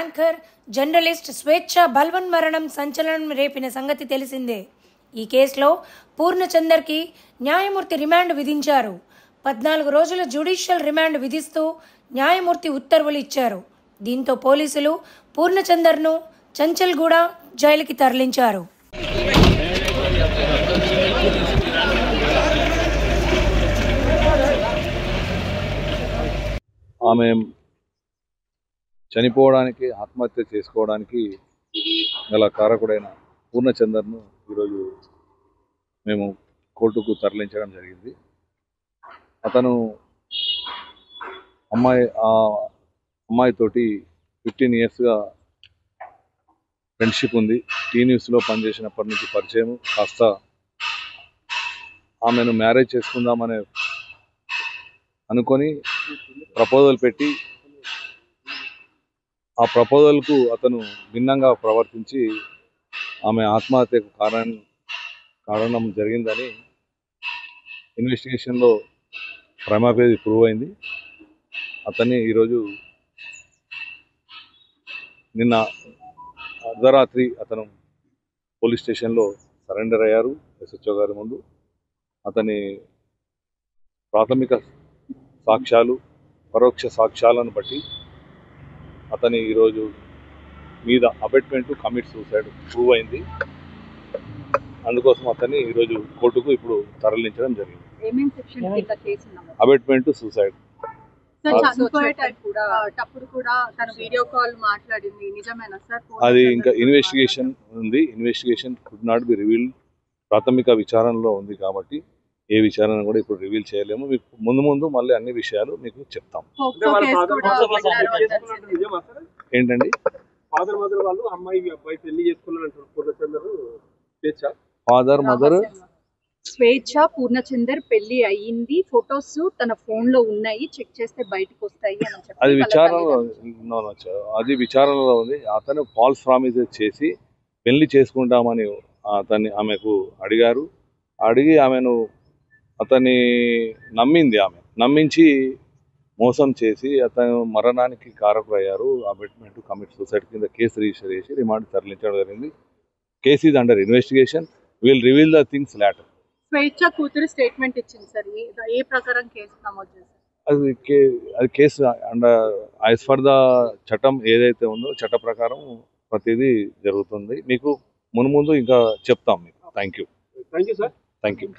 Anchor journalist స్వేచ్ఛ బల్వన్ మరణం సంచలనం రేపిన సంగతి తెలిసిందే. ఈ కేసులో పూర్ణచందర్కి న్యాయమూర్తి రిమాండ్ విధించారు. 14 రోజుల జ్యుడిషియల్ రిమాండ్ విధిస్తూ న్యాయమూర్తి ఉత్తర్వులు ఇచ్చారు. దీంతో పోలీసులు పూర్ణచందర్ను చంచల్గూడ జైలుకి తరలించారు. ఆమె చనిపోవడానికి ఆత్మహత్య చేసుకోవడానికి గల కారకుడైన పూర్ణచందర్ను ఈరోజు మేము కోర్టుకు తరలించడం జరిగింది. అతను అమ్మాయితోటి 15 ఇయర్స్గా ఫ్రెండ్షిప్ ఉంది. టీ న్యూస్లో పనిచేసినప్పటి నుంచి పరిచయం. కాస్త ఆమెను మ్యారేజ్ చేసుకుందామని అనుకొని ప్రపోజల్ పెట్టి ఆ ప్రపోజల్కు అతను భిన్నంగా ప్రవర్తించి ఆమె ఆత్మహత్యకు కారణం జరిగిందని ఇన్వెస్టిగేషన్లో ప్రైమాఫేసి ప్రూవ్ అయింది. అతన్ని ఈరోజు నిన్న అర్ధరాత్రి అతను పోలీస్ స్టేషన్లో సరెండర్ అయ్యారు ఎస్హెచ్ఓ గారి ముందు. అతని ప్రాథమిక సాక్ష్యాలు పరోక్ష సాక్ష్యాలను బట్టి అతని ఈరోజు మీద అబెట్మెంట్ కమిట్ సూసైడ్ ప్రూవ్ అయింది. అందుకోసం అతన్ని ఈరోజు కోర్టుకు ఇప్పుడు తరలించడం జరిగింది. Abetment suicide. అది ఇంకా ఇన్వెస్టిగేషన్ ఉంది. Investigation could not be revealed. ప్రాథమిక విచారణలో ఉంది కాబట్టి ఏ విచారణ కూడా ఇప్పుడు రివీల్ చేయలేము. మీకు ముందు మళ్ళీ అన్ని విషయాలు మీకు చెప్తాం. ఏంటండి ఫాదర్ మదర్ స్వేచ్ఛ పూర్ణచందర్ పెళ్లి అయ్యింది, ఫొటోస్ తన ఫోన్ లో ఉన్నాయి, చెక్ చేస్తే బయటకు వస్తాయి అని చెప్పి అది విచారణలో ఉంది. అతను ఫాల్స్ ప్రామిసెస్ చేసి పెళ్లి చేసుకుంటామని ఆమెకు అడిగారు. అడిగి అతన్ని నమ్మించి మోసం చేసి అతను మరణానికి కారకులయ్యారు. అబెట్మెంట్ కమిట్ సూసైడ్ కింద కేసు రిజిస్టర్ చేసి రిమాండ్ తరలించడం జరిగింది. Case is under investigation. Will reveal the things later. స్వేచ్ఛ కూతురు స్టేట్మెంట్ ఇచ్చింది సార్, ఏ ప్రకారం కేసు నమోదు చేశారు? అది case under as for the చట్టం ఏదైతే ఉందో చట్ట ప్రకారం ప్రతిదీ జరుగుతుంది. మీకు ముందు ఇంకా చెప్తాం మీకు. Thank you sir. Thank you.